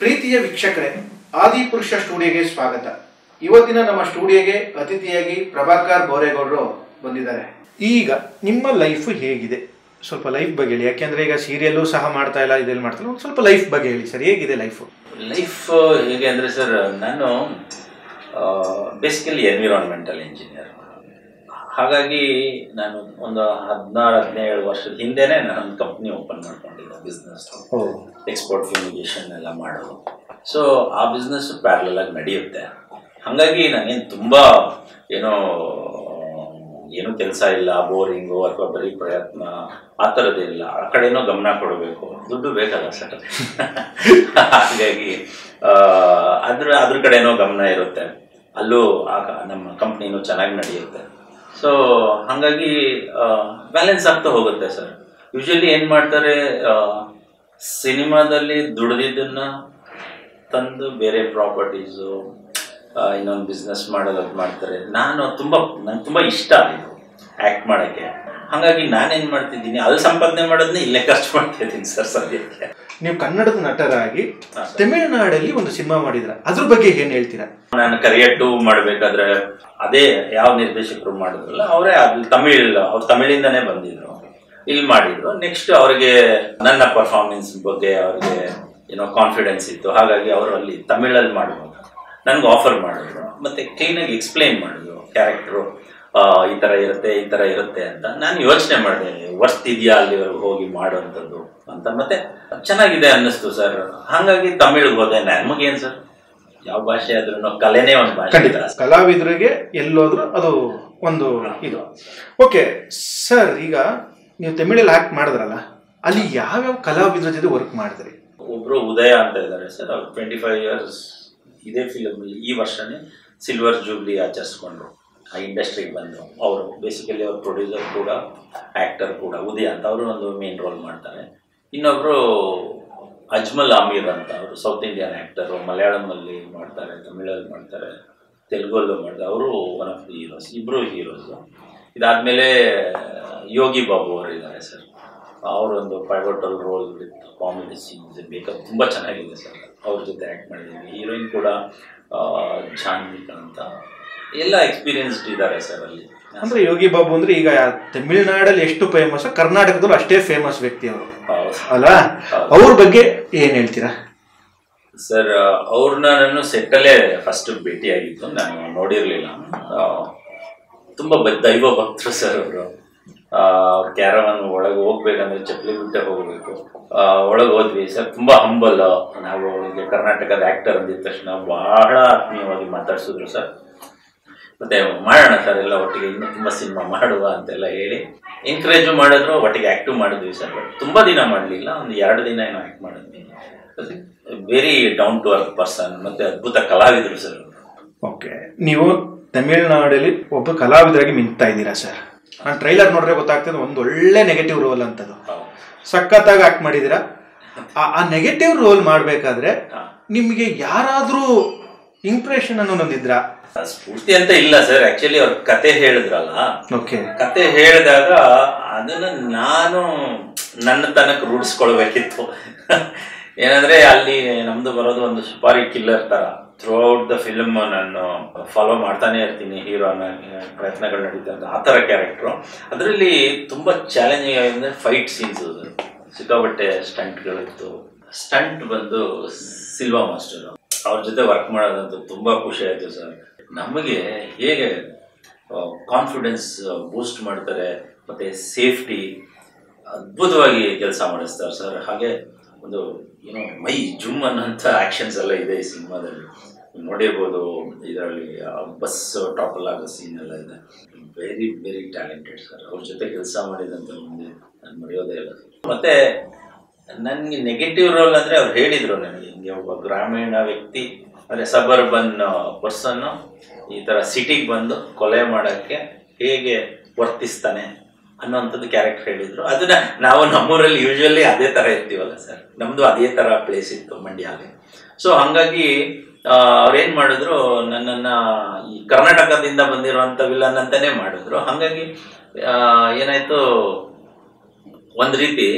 ಪ್ರೀತಿಯ ವೀಕ್ಷಕರೇ, ಆದಿಪುರುಷ ಸ್ಟುಡಿಯೋಗೆ ಸ್ವಾಗತ. ಇವತ್ತಿನ ನಮ್ಮ ಸ್ಟುಡಿಯೋಗೆ ಅತಿಥಿಯಾಗಿ ಪ್ರಭಾಕರ್ ಬೋರೇಗೌಡರು ಬಂದಿದ್ದಾರೆ. ಈಗ ನಿಮ್ಮ ಲೈಫ್ ಹೇಗಿದೆ, ಸ್ವಲ್ಪ ಲೈಫ್ ಬಗ್ಗೆ ಹೇಳಿ. ಯಾಕೆಂದ್ರೆ ಈಗ ಸೀರಿಯಲ್ಲು ಸಹ ಮಾಡ್ತಾ ಇಲ್ಲ, ಇದೆಲ್ಲ ಮಾಡ್ತಾ ಇಲ್ಲ. ಸ್ವಲ್ಪ ಲೈಫ್ ಬಗ್ಗೆ ಹೇಳಿ ಸರ್, ಹೇಗಿದೆ ಲೈಫು? ಲೈಫ್ ಹೇಗೆ ಅಂದರೆ ಸರ್, ನಾನು ಬೇಸಿಕಲಿ ಎನ್ವಿರಾನ್ಮೆಂಟಲ್ ಇಂಜಿನಿಯರ್. ಹಾಗಾಗಿ ನಾನು ಒಂದು 16-17 ವರ್ಷದ ಹಿಂದೆನೇ ನಾನೊಂದು ಕಂಪ್ನಿ ಓಪನ್ ಮಾಡ್ಕೊಂಡಿದ್ದೆ, ಬಿಸ್ನೆಸ್ ಎಕ್ಸ್ಪೋರ್ಟ್ ಫ್ಯೂಮಿಗೇಷನ್ ಎಲ್ಲ ಮಾಡೋದು. ಸೊ ಆ ಬಿಸ್ನೆಸ್ ಪ್ಯಾರಲಲ್ ಆಗಿ ನಡೆಯುತ್ತೆ. ಹಾಗಾಗಿ ನಾನೇನು ತುಂಬ ಏನೂ ಕೆಲಸ ಇಲ್ಲ, ಬೋರಿಂಗು ಅಥವಾ ಬರೀ ಪ್ರಯತ್ನ ಆ ಥರದ್ದೇನಿಲ್ಲ. ಆ ಕಡೆನೂ ಗಮನ ಕೊಡಬೇಕು, ದುಡ್ಡು ಬೇಕಲ್ಲ ಸರ್. ಹಾಗಾಗಿ ಅದ್ರ ಕಡೆನೂ ಗಮನ ಇರುತ್ತೆ. ಅಲ್ಲೂ ನಮ್ಮ ಕಂಪ್ನಿನೂ ಚೆನ್ನಾಗಿ ನಡೆಯುತ್ತೆ. ಸೊ ಹಾಗಾಗಿ ಬ್ಯಾಲೆನ್ಸ್ ಆಗ್ತಾ ಹೋಗುತ್ತೆ ಸರ್. ಯೂಶಲಿ ಏನು ಮಾಡ್ತಾರೆ, ಸಿನಿಮಾದಲ್ಲಿ ದುಡ್ದಿದ್ದನ್ನು ತಂದು ಬೇರೆ ಪ್ರಾಪರ್ಟೀಸು ಇನ್ನೊಂದು ಬಿಸ್ನೆಸ್ ಮಾಡೋದು ಮಾಡ್ತಾರೆ. ನಂಗೆ ತುಂಬ ಇಷ್ಟ ಇದು ಆ್ಯಕ್ಟ್ ಮಾಡೋಕ್ಕೆ. ಹಾಗಾಗಿ ನಾನೇನು ಮಾಡ್ತಿದ್ದೀನಿ, ಅಲ್ಲಿ ಸಂಪಾದನೆ ಮಾಡೋದನ್ನೇ ಇಲ್ಲೇ ಖರ್ಚು ಮಾಡ್ತಿದ್ದೀನಿ ಸರ್ ಸದ್ಯಕ್ಕೆ. ನೀವು ಕನ್ನಡದ ನಟರಾಗಿ ತಮಿಳುನಾಡಲ್ಲಿ ಒಂದು ಸಿನಿಮಾ ಮಾಡಿದ್ರ, ಅದ್ರ ಬಗ್ಗೆ ಏನು ಹೇಳ್ತೀರಾ? ನಾನು ಕರಿಯರ್ 2 ಮಾಡಬೇಕಾದ್ರೆ ಅದೇ ಯಾವ ನಿರ್ದೇಶಕರು ಮಾಡಿದ್ರಲ್ಲ ಅವರೇ, ಅವ್ರು ತಮಿಳಿಂದನೇ ಬಂದಿದ್ರು, ಇಲ್ಲಿ ಮಾಡಿದ್ರು. ನೆಕ್ಸ್ಟ್ ಅವ್ರಿಗೆ ನನ್ನ ಪರ್ಫಾರ್ಮೆನ್ಸ್ ಬಗ್ಗೆ ಅವ್ರಿಗೆ ಕಾನ್ಫಿಡೆನ್ಸ್ ಇತ್ತು. ಹಾಗಾಗಿ ಅವರು ಅಲ್ಲಿ ತಮಿಳಲ್ಲಿ ಮಾಡ್ಬೋದು ನನಗೆ ಆಫರ್ ಮಾಡಿದ್ರು. ಮತ್ತೆ ಕ್ಲೀನಾಗಿ ಎಕ್ಸ್ಪ್ಲೈನ್ ಮಾಡಿದ್ರು, ಕ್ಯಾರೆಕ್ಟ್ರು ಈ ಥರ ಇರುತ್ತೆ ಅಂತ. ನಾನು ಯೋಚನೆ ಮಾಡಿದೆ, ವರ್ತಿದೆಯಾ ಅಲ್ಲಿವರೆಗೂ ಹೋಗಿ ಮಾಡುವಂಥದ್ದು ಅಂತ. ಮತ್ತೆ ಚೆನ್ನಾಗಿದೆ ಅನ್ನಿಸ್ತು ಸರ್. ಹಾಗಾಗಿ ತಮಿಳಿಗೆ ಹೋದೆ. ನಮಗೇನು ಸರ್, ಯಾವ ಭಾಷೆ ಆದ್ರೂ ಕಲೆನೇ ಒಂದು ಭಾಷೆ. ಕಲಾವಿದರಿಗೆ ಎಲ್ಲೋದ್ರು ಅದು ಒಂದು ಇದು. ಓಕೆ ಸರ್, ಈಗ ನೀವು ತಮಿಳಲ್ಲಿ ಆಕ್ಟ್ ಮಾಡಿದ್ರಲ್ಲ, ಅಲ್ಲಿ ಯಾವ್ಯಾವ ಕಲಾವಿದರ ಜೊತೆ ವರ್ಕ್ ಮಾಡಿದ್ರಿ? ಒಬ್ರು ಉದಯ ಅಂತ ಇದ್ದಾರೆ ಸರ್, ಅವ್ರು 25 years ಇದೇ ಫಿಲಮಲ್ಲಿ ಈ ವರ್ಷನೇ ಸಿಲ್ವರ್ ಜೂಬ್ಲಿ ಆಚರಿಸ್ಕೊಂಡ್ರು. ಆ ಇಂಡಸ್ಟ್ರಿಗೆ ಬಂದರು. ಅವರು ಬೇಸಿಕಲಿ ಅವ್ರ ಪ್ರೊಡ್ಯೂಸರ್ ಕೂಡ ಆ್ಯಕ್ಟರ್ ಕೂಡ, ಉದಯ ಅಂತ. ಅವರು ಒಂದು ಮೇನ್ ರೋಲ್ ಮಾಡ್ತಾರೆ. ಇನ್ನೊಬ್ಬರು ಅಜ್ಮಲ್ ಆಮೀರ್ ಅಂತ, ಅವರು ಸೌತ್ ಇಂಡಿಯನ್ ಆ್ಯಕ್ಟರು, ಮಲಯಾಳಮಲ್ಲಿ ಮಾಡ್ತಾರೆ, ತಮಿಳಲ್ಲಿ ಮಾಡ್ತಾರೆ, ತೆಲುಗಲ್ಲೂ ಮಾಡ್ತಾರೆ. ಅವರು ಒನ್ ಆಫ್ ದಿ ಹೀರೋಸ್, ಇಬ್ಬರು ಹೀರೋಸು. ಇದಾದಮೇಲೆ ಯೋಗಿ ಬಾಬು ಅವರು ಇದ್ದಾರೆ ಸರ್. ಅವರೊಂದು ಪೈವಟಲ್ ರೋಲ್ ವಿತ್ ಕಾಮಿಡಿ ಸೀನ್ಸ್ ಬೇಕಾದ ತುಂಬ ಚೆನ್ನಾಗಿದೆ ಸರ್. ಅವ್ರ ಜೊತೆ ಆ್ಯಕ್ಟ್ ಮಾಡಿದ್ದೀನಿ. ಹೀರೋಯಿನ್ ಕೂಡ ಜಾನ್ವಿಕಾ ಅಂತ. ಎಲ್ಲ ಎಕ್ಸ್ಪೀರಿಯನ್ಸ್ಡ್ ಇದ್ದಾರೆ ಸರ್ ಅಲ್ಲಿ. ಅಂದ್ರೆ ಯೋಗಿ ಬಾಬು ಅಂದ್ರೆ ಈಗ ತಮಿಳುನಾಡಲ್ಲಿ ಎಷ್ಟು ಫೇಮಸ್, ಕರ್ನಾಟಕದಲ್ಲೂ ಅಷ್ಟೇ ಫೇಮಸ್ ವ್ಯಕ್ತಿ ಅವರು ಅಲ್ಲ. ಅವ್ರ ಬಗ್ಗೆ ಏನ್ ಹೇಳ್ತೀರಾ ಸರ್? ಅವ್ರನ್ನ ನಾನು ಸೆಟ್ಟಲ್ಲೇ ಫಸ್ಟ್ ಭೇಟಿಯಾಗಿದ್ದು, ನಾನು ನೋಡಿರ್ಲಿಲ್ಲ. ತುಂಬಾ ದೈವ ಭಕ್ತರು ಸರ್ ಅವರು. ಅವ್ರ ಕ್ಯಾರವನ್ ಒಳಗೆ ಹೋಗ್ಬೇಕಂದ್ರೆ ಚಪ್ಪಲಿ ಬಿಟ್ಟೆ ಹೋಗ್ಬೇಕು. ಒಳಗೆ ಹೋದ್ವಿ ಸರ್. ತುಂಬಾ ಹಂಬಲ್. ನಾವು ಈಗ ಕರ್ನಾಟಕದ ಆಕ್ಟರ್ ಅಂದಿದ ತಕ್ಷಣ ಬಹಳ ಆತ್ಮೀಯವಾಗಿ ಮಾತಾಡ್ಸಿದ್ರು ಸರ್. ಮತ್ತೆ ಮಾಡೋಣ ಸರ್ ಎಲ್ಲ ಒಟ್ಟಿಗೆ, ಇನ್ನೂ ತುಂಬ ಸಿನಿಮಾ ಮಾಡುವ ಅಂತೆಲ್ಲ ಹೇಳಿ ಎಂಕರೇಜು ಮಾಡಿದ್ರು. ಒಟ್ಟಿಗೆ ಆ್ಯಕ್ಟಿವ್ ಮಾಡಿದ್ವಿ ಸರ್. ತುಂಬ ದಿನ ಮಾಡಲಿಲ್ಲ, ಒಂದು 2 ದಿನ ಏನೋ ಆ್ಯಕ್ಟ್ ಮಾಡಿದ್ವಿ. Very down to earth person, ಮತ್ತೆ ಅದ್ಭುತ ಕಲಾವಿದರು ಸರ್. ಓಕೆ, ನೀವು ತಮಿಳುನಾಡಲ್ಲಿ ಒಬ್ಬ ಕಲಾವಿದರಾಗಿ ಮಿಂಚ್ತಾ ಇದ್ದೀರಾ ಸರ್. ನಾನು ಟ್ರೈಲರ್ ನೋಡ್ರೆ ಗೊತ್ತಾಗ್ತದೆ, ಒಂದು ಒಳ್ಳೆ ನೆಗೆಟಿವ್ ರೋಲ್ ಅಂತದ್ದು. ಸಖತ್ತಾಗಿ ಆಕ್ಟ್ ಮಾಡಿದ್ದೀರಾ. ಆ ನೆಗೆಟಿವ್ ರೋಲ್ ಮಾಡಬೇಕಾದ್ರೆ ನಿಮಗೆ ಯಾರಾದರೂ ಇಂಪ್ರೆಷನ್ ಅನ್ನೋದಿದ್ರಾ? ಸ್ಫೂರ್ತಿ ಅಂತ ಇಲ್ಲ ಸರ್. ಆಕ್ಚುಲಿ ಅವ್ರ ಕತೆ ಹೇಳಿದ್ರಲ್ಲ, ಓಕೆ, ಕತೆ ಹೇಳಿದಾಗ ಅದನ್ನ ನಾನು ನನ್ನ ತನಕ ರೂಢಿಸ್ಕೊಳ್ಬೇಕಿತ್ತು. ಏನಂದ್ರೆ ಅಲ್ಲಿ ನಮ್ದು ಬರೋದು ಒಂದು ಸುಪಾರಿ ಕಿಲ್ಲರ್ ತರ. ಥ್ರೂ ಔಟ್ ದ ಫಿಲ್ಮ್ ನಾನು ಫಾಲೋ ಮಾಡ್ತಾನೆ ಇರ್ತೀನಿ, ಹೀರೋನ ಪ್ರಯತ್ನಗಳು ನಡೀತಾರೆ, ಆ ಥರ ಕ್ಯಾರೆಕ್ಟ್ರು. ಅದರಲ್ಲಿ ತುಂಬ ಚಾಲೆಂಜಿಂಗ್ ಆಗಿದೆ ಫೈಟ್ ಸೀನ್ಸ್, ಸಿಕ್ಕಾಬಟ್ಟೆ ಸ್ಟಂಟ್ಗಳಿತ್ತು. ಸ್ಟಂಟ್ ಬಂದು ಸಿಲ್ವಾ ಮಾಸ್ಟರ್, ಅವ್ರ ಜೊತೆ ವರ್ಕ್ ಮಾಡೋದಂತೂ ತುಂಬ ಖುಷಿ ಆಯಿತು ಸರ್. ನಮಗೆ ಹೇಗೆ ಕಾನ್ಫಿಡೆನ್ಸ್ ಬೂಸ್ಟ್ ಮಾಡ್ತಾರೆ, ಮತ್ತು ಸೇಫ್ಟಿ ಅದ್ಭುತವಾಗಿ ಕೆಲಸ ಮಾಡಿಸ್ತಾರೆ ಸರ್. ಹಾಗೆ ಒಂದು ಮೈ ಜುಮ್ ಅನ್ನೋಂಥ ಆ್ಯಕ್ಷನ್ಸ್ ಎಲ್ಲ ಇದೆ ಈ ಸಿನಿಮಾದಲ್ಲಿ. ನೋಡಿರ್ಬೋದು, ಇದರಲ್ಲಿ ಬಸ್ ಟಾಪಲ್ ಆಗೋ ಸೀನ್ ಎಲ್ಲ ಇದೆ. Very very talented sir. ಅವ್ರ ಜೊತೆ ಕೆಲಸ ಮಾಡಿದಂಥ ಮುಂದೆ ನಾನು ಮರೆಯೋದೇ ಇಲ್ಲ. ಮತ್ತು ನನಗೆ ನೆಗೆಟಿವ್ ರೋಲ್ ಅಂದರೆ ಅವ್ರು ಹೇಳಿದರು ನನಗೆ, ಹಿಂಗೆ ಒಬ್ಬ ಗ್ರಾಮೀಣ ವ್ಯಕ್ತಿ ಅಂದರೆ ಸಬರ್ಬನ್ ಪರ್ಸನ್ನು ಈ ಥರ ಸಿಟಿಗೆ ಬಂದು ಕೊಲೆ ಮಾಡೋಕ್ಕೆ ಹೇಗೆ ವರ್ತಿಸ್ತಾನೆ ಅನ್ನೋಂಥದ್ದು ಕ್ಯಾರೆಕ್ಟರ್ ಹೇಳಿದರು. ಅದನ್ನ ನಾವು ನಮ್ಮೂರಲ್ಲಿ ಯೂಶ್ವಲಿ ಅದೇ ಥರ ಇರ್ತೀವಲ್ಲ ಸರ್, ನಮ್ಮದು ಅದೇ ಥರ ಪ್ಲೇಸ್ ಇತ್ತು ಮಂಡ್ಯಲ್ಲಿ. ಸೊ ಹಾಗಾಗಿ ಅವ್ರೇನು ಮಾಡಿದ್ರು, ನನ್ನನ್ನು ಈ ಕರ್ನಾಟಕದಿಂದ ಬಂದಿರುವಂಥ ವಿಲನ್ ಅಂತಲೇ ಮಾಡಿದ್ರು. ಹಾಗಾಗಿ ಏನಾಯಿತು, ಒಂದು ರೀತಿ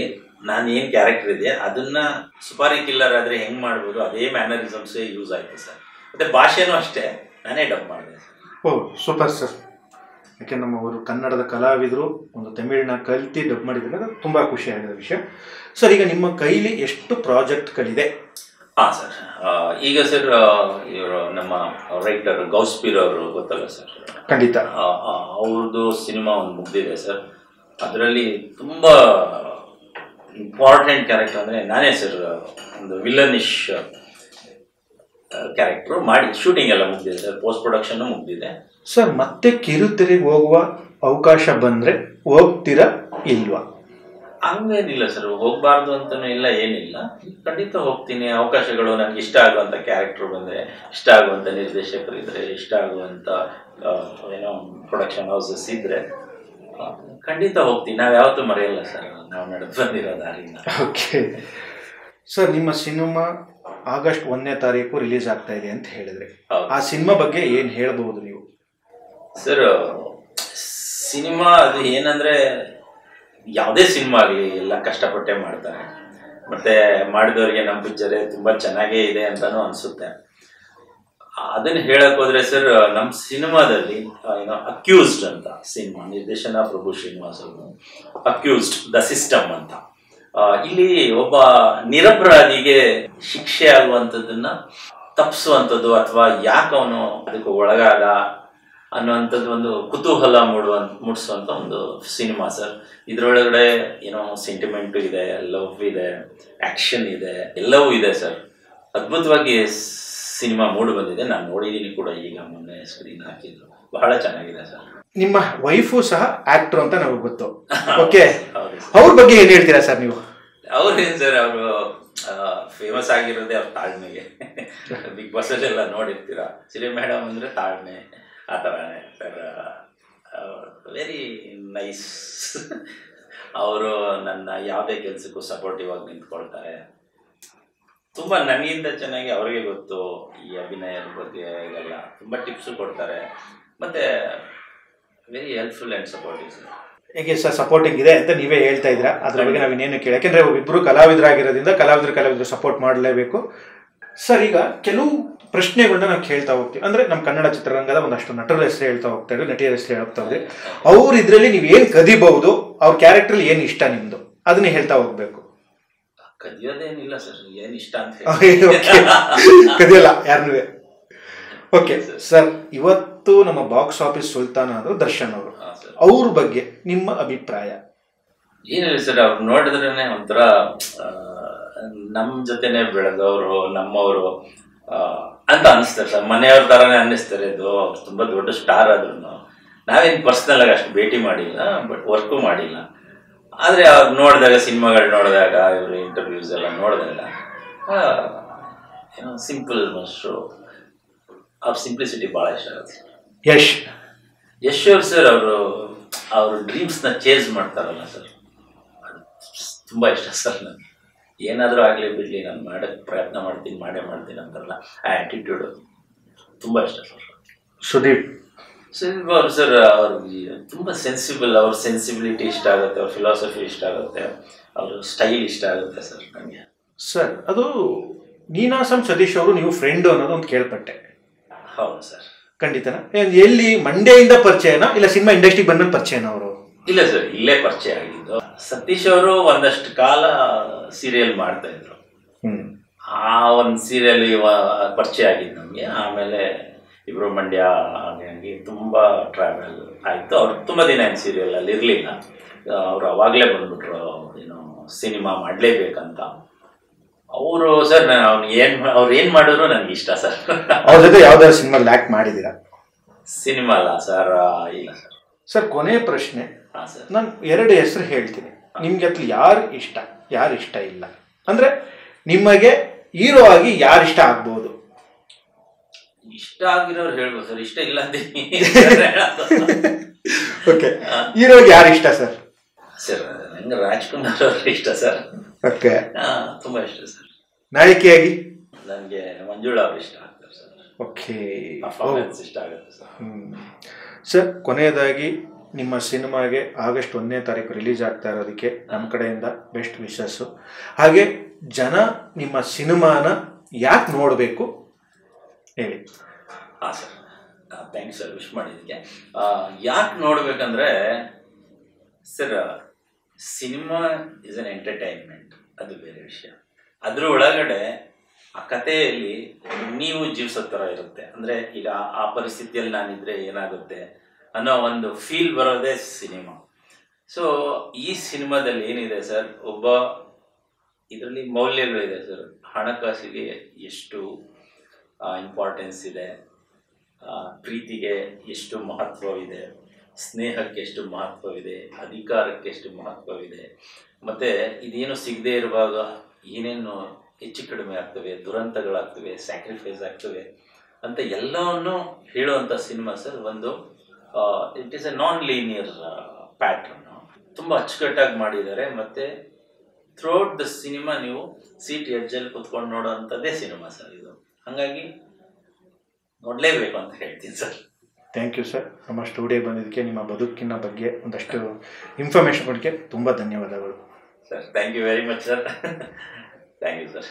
ನಾನು ಏನು ಕ್ಯಾರೆಕ್ಟರ್ ಇದೆ ಅದನ್ನ ಸುಪಾರಿ ಕಿಲ್ಲರ್ ಆದರೆ ಹೆಂಗೆ ಮಾಡ್ಬೋದು ಅದೇ ಮ್ಯಾನರಿಸಮ್ಸೇ ಯೂಸ್ ಆಯಿತು ಸರ್. ಮತ್ತು ಭಾಷೆನೂ ಅಷ್ಟೇ ನಾನೇ ಡಬ್ ಮಾಡಿದೆ ಸರ್. ಓ ಸೂಪರ್ ಸರ್. ಯಾಕೆ ನಮ್ಮವರು ಕನ್ನಡದ ಕಲಾವಿದರು ಒಂದು ತಮಿಳನ್ನ ಕಲ್ತಿ ಡಬ್ ಮಾಡಿದ್ರೆ ಅದು ತುಂಬ ಖುಷಿಯಾಗಿರೋ ವಿಷಯ ಸರ್. ಈಗ ನಿಮ್ಮ ಕೈಲಿ ಎಷ್ಟು ಪ್ರಾಜೆಕ್ಟ್ಗಳಿದೆ? ಹಾಂ ಸರ್, ಈಗ ಸರ್ ಇವರು ನಮ್ಮ ರೈಟರ್ ಗೌಸ್ಪೀರ್ ಅವರು ಗೊತ್ತಲ್ಲ ಸರ್? ಖಂಡಿತ. ಅವ್ರದ್ದು ಸಿನಿಮಾ ಒಂದು ಮುಗ್ದಿದೆ ಸರ್. ಅದರಲ್ಲಿ ತುಂಬ ಇಂಪಾರ್ಟೆಂಟ್ ಕ್ಯಾರೆಕ್ಟರ್ ಅಂದರೆ ನಾನೇ ಸರ್. ಒಂದು ವಿಲನಿಶ್ ಕ್ಯಾರೆಕ್ಟ್ರು ಮಾಡಿ ಶೂಟಿಂಗ್ ಎಲ್ಲ ಮುಗ್ದಿದೆ ಸರ್, ಪೋಸ್ಟ್ ಪ್ರೊಡಕ್ಷನ್ನು ಮುಗ್ದಿದೆ ಸರ್. ಮತ್ತೆ ಕಿರುತೆರೆಗೆ ಹೋಗುವ ಅವಕಾಶ ಬಂದರೆ ಹೋಗ್ತೀರಾ ಇಲ್ವಾ? ಹಂಗೇನಿಲ್ಲ ಸರ್, ಹೋಗ್ಬಾರ್ದು ಅಂತನೂ ಇಲ್ಲ, ಏನಿಲ್ಲ, ಖಂಡಿತ ಹೋಗ್ತೀನಿ. ಅವಕಾಶಗಳು ನನಗೆ ಇಷ್ಟ ಆಗುವಂಥ ಕ್ಯಾರೆಕ್ಟರ್ ಬಂದರೆ, ಇಷ್ಟ ಆಗುವಂಥ ನಿರ್ದೇಶಕರು ಇದ್ದರೆ, ಇಷ್ಟ ಆಗುವಂಥ ಏನೋ ಪ್ರೊಡಕ್ಷನ್ ಹೌಸಸ್ ಇದ್ದರೆ ಖಂಡಿತ ಹೋಗ್ತೀನಿ. ನಾವು ಯಾವತ್ತೂ ಮರೆಯಲ್ಲ ಸರ್, ನಾವು ನಡೆದು ಬಂದಿರೋ ದಾರಿನ. ಓಕೆ ಸರ್, ನಿಮ್ಮ ಸಿನಿಮಾ ಆಗಸ್ಟ್ 1ನೇ ತಾರೀಕು ರಿಲೀಸ್ ಆಗ್ತಾ ಇದೆ ಅಂತ ಹೇಳಿದ್ರೆ, ಆ ಸಿನಿಮಾ ಬಗ್ಗೆ ಏನು ಹೇಳ್ಬೋದು ನೀವು? ಸರ್, ಸಿನಿಮಾ ಅದು ಏನಂದರೆ ಯಾವುದೇ ಸಿನಿಮಾ ಆಗಲಿ ಎಲ್ಲ ಕಷ್ಟಪಟ್ಟೆ ಮಾಡ್ತಾರೆ. ಮತ್ತು ಮಾಡಿದವರಿಗೆ ನಮ್ಮ ಪಿಕ್ಚರೇ ತುಂಬ ಚೆನ್ನಾಗೇ ಇದೆ ಅಂತಲೂ ಅನಿಸುತ್ತೆ. ಅದನ್ನು ಹೇಳಕ್ಕೆ ಹೋದರೆ ಸರ್, ನಮ್ಮ ಸಿನಿಮಾದಲ್ಲಿ ಏನೋ ಅಕ್ಯೂಸ್ಡ್ ಅಂತ ಸಿನಿಮಾ ನಿರ್ದೇಶನ ಪ್ರಭು ಶ್ರೀನಿವಾಸ್ ಅವರು, ಅಕ್ಯೂಸ್ಡ್ ದ ಸಿಸ್ಟಮ್ ಅಂತ. ಇಲ್ಲಿ ಒಬ್ಬ ನಿರಪರಾಧಿಗೆ ಶಿಕ್ಷೆ ಆಗುವಂಥದ್ದನ್ನು ತಪ್ಪಿಸುವಂಥದ್ದು ಅಥವಾ ಯಾಕೆ ಅವನು ಅದಕ್ಕೆ ಒಳಗಾದ ಅನ್ನುವಂಥದ್ದು ಒಂದು ಕುತೂಹಲ ಮೂಡಿಸುವಂಥ ಒಂದು ಸಿನಿಮಾ ಸರ್. ಇದರೊಳಗಡೆ ಏನೋ ಸೆಂಟಿಮೆಂಟು ಇದೆ, ಲವ್ ಇದೆ, ಆ್ಯಕ್ಷನ್ ಇದೆ, ಎಲ್ಲವೂ ಇದೆ ಸರ್. ಅದ್ಭುತವಾಗಿ ಸಿನಿಮಾ ಮೂಡಿ ಬಂದಿದೆ. ನಾನು ನೋಡಿದ್ದೀನಿ ಕೂಡ, ಈಗ ಮೊನ್ನೆ ಸ್ಕ್ರೀನ್ ಹಾಕಿದ್ರು, ಬಹಳ ಚೆನ್ನಾಗಿದೆ ಸರ್. ನಿಮ್ಮ ವೈಫು ಸಹ ಆಕ್ಟರ್ ಅಂತ ನಮಗೆ ಗೊತ್ತು. ಓಕೆ, ಅವ್ರ ಬಗ್ಗೆ ಏನು ಹೇಳ್ತೀರಾ ಸರ್ ನೀವು? ಅವ್ರೇನು ಸರ್, ಅವರು ಫೇಮಸ್ ಆಗಿರೋದೇ ಅವ್ರ ತಾಳ್ಮೆಗೆ. ಬಿಗ್ ಬಾಸಲ್ಲೆಲ್ಲ ನೋಡಿರ್ತೀರಾ, ಸಿರಿ ಮೇಡಮ್ ಅಂದರೆ ತಾಳ್ಮೆ, ಆ ಥರನೇ ಸರ್. Very nice. ಅವರು ನನ್ನ ಯಾವುದೇ ಕೆಲಸಕ್ಕೂ ಸಪೋರ್ಟಿವ್ ಆಗಿ ನಿಂತ್ಕೊಳ್ತಾರೆ. ತುಂಬ ನನಗಿಂತ ಚೆನ್ನಾಗಿ ಅವ್ರಿಗೆ ಗೊತ್ತು ಈ ಅಭಿನಯದ ಬಗ್ಗೆ ಎಲ್ಲ. ತುಂಬ ಟಿಪ್ಸು ಕೊಡ್ತಾರೆ ಮತ್ತು very helpful and supportive sir. ಹೇಗೆ ಸರ್ ಸಪೋರ್ಟಿಂಗ್ ಇದೆ ಅಂತ ನೀವೇ ಹೇಳ್ತಾ ಇದ್ದೀರಾ, ಅದ್ರ ಬಗ್ಗೆ ನಾವಿನ್ನೇನು ಕೇಳಿ, ಯಾಕೆಂದರೆ ಒಬ್ಬಿಬ್ಬರು ಕಲಾವಿದರಾಗಿರೋದ್ರಿಂದ ಕಲಾವಿದರು ಸಪೋರ್ಟ್ ಮಾಡಲೇಬೇಕು ಸರ್. ಈಗ ಕೆಲವು ಪ್ರಶ್ನೆಗಳನ್ನ ನಾವು ಕೇಳ್ತಾ ಹೋಗ್ತೀವಿ. ಅಂದರೆ ನಮ್ಮ ಕನ್ನಡ ಚಿತ್ರರಂಗದ ಒಂದಷ್ಟು ನಟರ ಹೆಸರು ಹೇಳ್ತಾ ಹೋಗ್ತಾ ಇದ್ರು, ನಟಿಯರ ಹೆಸರು ಹೇಳ್ತಾ ಹೋದ್ರೆ, ಅವ್ರು ಇದರಲ್ಲಿ ನೀವು ಏನು ಕದಿಬಹುದು, ಅವ್ರ ಕ್ಯಾರೆಕ್ಟ್ರಲ್ಲಿ ಏನು ಇಷ್ಟ ನಿಮ್ಮದು, ಅದನ್ನೇ ಹೇಳ್ತಾ ಹೋಗ್ಬೇಕು. ಕದಿಯೋದೇನಿಲ್ಲ ಸರ್, ಏನು ಇಷ್ಟ ಅಂತ ಕದಿಯಲ್ಲ ಯಾರನ್ನೂ. ಓಕೆ ಸರ್, ಇವತ್ತು ನಮ್ಮ ಬಾಕ್ಸ್ ಆಫೀಸ್ ಸುಲ್ತಾನ ಅವರು ದರ್ಶನ್ ಅವರು, ಅವ್ರ ಬಗ್ಗೆ ನಿಮ್ಮ ಅಭಿಪ್ರಾಯ ಏನಿಲ್ಲ ಸರ್? ಅವ್ರು ನೋಡಿದ್ರೇ ಒಂಥರ ನಮ್ಮ ಜೊತೆನೆ ಬೆಳೆದವರು, ನಮ್ಮವರು ಅಂತ ಅನ್ನಿಸ್ತಾರೆ ಸರ್. ಮನೆಯವ್ರ ಥರನೇ ಅನ್ನಿಸ್ತಾರೆ. ಇದು ಅವ್ರು ತುಂಬ ದೊಡ್ಡ ಸ್ಟಾರ್ ಆದ್ರೂ ನಾವೇನು ಪರ್ಸ್ನಲ್ ಆಗಿ ಅಷ್ಟು ಭೇಟಿ ಮಾಡಿಲ್ಲ, ಬಟ್ ವರ್ಕು ಮಾಡಿಲ್ಲ. ಆದರೆ ಅವ್ರು ನೋಡಿದಾಗ, ಸಿನಿಮಾಗಳು ನೋಡಿದಾಗ, ಇವರು ಇಂಟರ್ವ್ಯೂಸ್ ಎಲ್ಲ ನೋಡಿದಾಗ ಏನೋ ಸಿಂಪಲ್ ಮಸ್ಟ್ರು, ಅವ್ರ ಸಿಂಪ್ಲಿಸಿಟಿ ಭಾಳ ಇಷ್ಟ ಆಗುತ್ತೆ. ಯಶ್ ಅವ್ರು ಸರ್, ಅವರು ಡ್ರೀಮ್ಸ್ನ ಚೇಂಜ್ ಮಾಡ್ತಾರಲ್ಲ ಸರ್, ಅದು ತುಂಬ ಇಷ್ಟ ಸರ್ ನನಗೆ. ಏನಾದರೂ ಆಗಲಿ ಬಿಡಲಿ, ನಾನು ಮಾಡೋಕ್ಕೆ ಪ್ರಯತ್ನ ಮಾಡ್ತೀನಿ, ಮಾಡೇ ಮಾಡ್ತೀನಿ ಅಂತಾರಲ್ಲ, ಆ ಆ್ಯಟಿಟ್ಯೂಡು ತುಂಬ ಇಷ್ಟ ಸರ್. ಸುದೀಪ್ ಅವರು ಸರ್, ಅವ್ರಿಗೆ ತುಂಬ ಸೆನ್ಸಿಬಲ್, ಅವ್ರ ಸೆನ್ಸಿಬಿಲಿಟಿ ಇಷ್ಟ ಆಗುತ್ತೆ, ಅವ್ರ ಫಿಲಾಸಫಿ ಇಷ್ಟ ಆಗುತ್ತೆ, ಅವ್ರ ಸ್ಟೈಲ್ ಇಷ್ಟ ಆಗುತ್ತೆ ಸರ್ ನನಗೆ. ಸರ್, ಅದು ನೀನಾಸಂ ಸತೀಶ್ ಅವರು ನೀವು ಫ್ರೆಂಡು ಅನ್ನೋದು ಒಂದು ಕೇಳ್ಪಟ್ಟೆ. ಹೌದು ಸರ್. ಖಂಡಿತನಾ? ಎಲ್ಲಿ ಮಂಡ್ಯದಿಂದ ಪರಿಚಯನಾ ಇಲ್ಲ ಸಿನಿಮಾ ಇಂಡಸ್ಟ್ರಿಗೆ ಬಂದ್ಮೇಲೆ ಪರಿಚಯನಾ ಅವರು? ಇಲ್ಲ ಸರ್, ಇಲ್ಲೇ ಪರಿಚಯ ಆಗಿದ್ದು. ಸತೀಶ್ ಅವರು ಒಂದಷ್ಟು ಕಾಲ ಸೀರಿಯಲ್ ಮಾಡ್ತಾ ಇದ್ರು. ಆ ಒಂದು ಸೀರಿಯಲ್ ಪರಿಚಯ ಆಗಿದ್ದು ನಮಗೆ. ಆಮೇಲೆ ಇಬ್ಬರು ಮಂಡ್ಯ ಹಾಗಾಗಿ ತುಂಬ ಟ್ರಾವೆಲ್ ಆಯಿತು. ಅವ್ರು ತುಂಬ ದಿನ ಏನು ಸೀರಿಯಲಲ್ಲಿ ಇರಲಿಲ್ಲ. ಅವರು ಅವಾಗಲೇ ಬಂದ್ಬಿಟ್ರು, ಏನೋ ಸಿನಿಮಾ ಮಾಡಲೇಬೇಕಂತ. ಅವರು ಸರ್, ಅವ್ರು ಏನು ಮಾಡಿದ್ರು ನನಗೆ ಇಷ್ಟ ಸರ್. ಅವ್ರ ಜೊತೆ ಯಾವ್ದಾದ್ರು ಸಿನಿಮಾದಲ್ಲಿ ಆ್ಯಕ್ಟ್ ಮಾಡಿದ್ದೀರಾ? ಸಿನಿಮಾ ಅಲ್ಲ ಸರ್, ಇಲ್ಲ ಸರ್. ಸರ್, ಕೊನೆಯ ಪ್ರಶ್ನೆ. ಹಾಂ ಸರ್, ನಾನು 2 ಹೆಸರು ಹೇಳ್ತೀನಿ, ನಿಮ್ಗೆ ಅತ್ಲಿ ಯಾರು ಇಷ್ಟ ಇಲ್ಲ, ಅಂದರೆ ನಿಮಗೆ ಹೀರೋ ಆಗಿ ಯಾರು ಇಷ್ಟ ಆಗ್ಬೋದು? ಇಷ್ಟ ಆಗಿರೋರು ಹೇಳ್ಬೋದು ಸರ್, ಇಷ್ಟ ಇಲ್ಲ ಅಂತೀನಿ. ಓಕೆ, ಹೀರೋಗೆ ಯಾರು ಇಷ್ಟ ಸರ್? ಸರ್, ನಂಗೆ ರಾಜ್ಕುಮಾರ್ ಅವ್ರಿಗೆ ಇಷ್ಟ ಸರ್. ಓಕೆ, ತುಂಬ ಇಷ್ಟ ಸರ್. ನಾಯಕಿಯಾಗಿ ನನಗೆ ಮಂಜುಳಾ ಅವ್ರು ಇಷ್ಟ ಆಗ್ತಾರೆ ಸರ್. ಓಕೆ, ಪರ್ಫಾರ್ಮೆನ್ಸ್ ಇಷ್ಟ ಆಗುತ್ತೆ ಸರ್. ಸರ್, ಕೊನೆಯದಾಗಿ ನಿಮ್ಮ ಸಿನಿಮಾಗೆ ಆಗಸ್ಟ್ 1ನೇ ತಾರೀಕು ರಿಲೀಸ್ ಆಗ್ತಾ ಇರೋದಕ್ಕೆ ನಮ್ಮ ಕಡೆಯಿಂದ ಬೆಸ್ಟ್ ವಿಶಸ್ಸು. ಹಾಗೆ ಜನ ನಿಮ್ಮ ಸಿನಿಮಾನ ಯಾಕೆ ನೋಡಬೇಕು ಹೇಳಿ. ಹಾಂ ಸರ್, ಥ್ಯಾಂಕ್ಸ್ ಸರ್ ವಿಶ್ ಮಾಡಿದ್ದಕ್ಕೆ. ಯಾಕೆ ನೋಡ್ಬೇಕಂದ್ರೆ sir, cinema is an entertainment, ಅದು ಬೇರೆ ವಿಷಯ. ಅದ್ರ ಒಳಗಡೆ ಆ ಕಥೆಯಲ್ಲಿ ನೀವು ಜೀವಿಸೋ ಥರ ಇರುತ್ತೆ. ಅಂದರೆ ಈಗ ಆ ಪರಿಸ್ಥಿತಿಯಲ್ಲಿ ನಾನಿದ್ರೆ ಏನಾಗುತ್ತೆ ಅನ್ನೋ ಒಂದು ಫೀಲ್ ಬರೋದೇ ಸಿನಿಮಾ. ಸೊ ಈ ಸಿನಿಮಾದಲ್ಲಿ ಏನಿದೆ ಸರ್, ಒಬ್ಬ ಇದರಲ್ಲಿ ಮೌಲ್ಯಗಳಿದೆ ಸರ್. ಹಣಕಾಸಿಗೆ ಎಷ್ಟು ಇಂಪಾರ್ಟೆನ್ಸ್ ಇದೆ, ಪ್ರೀತಿಗೆ ಎಷ್ಟು ಮಹತ್ವವಿದೆ, ಸ್ನೇಹಕ್ಕೆ ಎಷ್ಟು ಮಹತ್ವವಿದೆ, ಅಧಿಕಾರಕ್ಕೆ ಎಷ್ಟು ಮಹತ್ವವಿದೆ, ಮತ್ತು ಇದೇನು ಸಿಗದೆ ಇರುವಾಗ ಏನೇನು ಹೆಚ್ಚು ಕಡಿಮೆ ಆಗ್ತವೆ, ದುರಂತಗಳಾಗ್ತವೆ, ಸ್ಯಾಕ್ರಿಫೈಸ್ ಆಗ್ತವೆ ಅಂತ ಎಲ್ಲವನ್ನು ಹೇಳುವಂಥ ಸಿನಿಮಾ ಸರ್. ಒಂದು it is A non linear pattern ತುಂಬ ಅಚ್ಚುಕಟ್ಟಾಗಿ ಮಾಡಿದ್ದಾರೆ. ಮತ್ತು ಥ್ರೂಔಟ್ ದ ಸಿನಿಮಾ ನೀವು ಸೀಟ್ ಎಡ್ಜಲ್ಲಿ ಕುತ್ಕೊಂಡು ನೋಡೋವಂಥದ್ದೇ ಸಿನಿಮಾ ಸರ್ ಇದು. ಹಾಗಾಗಿ ನೋಡಲೇಬೇಕು ಅಂತ ಹೇಳ್ತೀನಿ ಸರ್. Thank you sir. ನಮ್ಮ ಸ್ಟುಡಿಯೋಗೆ ಬಂದಿದ್ದಕ್ಕೆ, ನಿಮ್ಮ ಬದುಕಿನ ಬಗ್ಗೆ ಒಂದಷ್ಟು ಇನ್ಫಾರ್ಮೇಷನ್ ಕೊಡೋಕ್ಕೆ ತುಂಬ ಧನ್ಯವಾದಗಳು sir. Thank you very much sir. Thank you sir.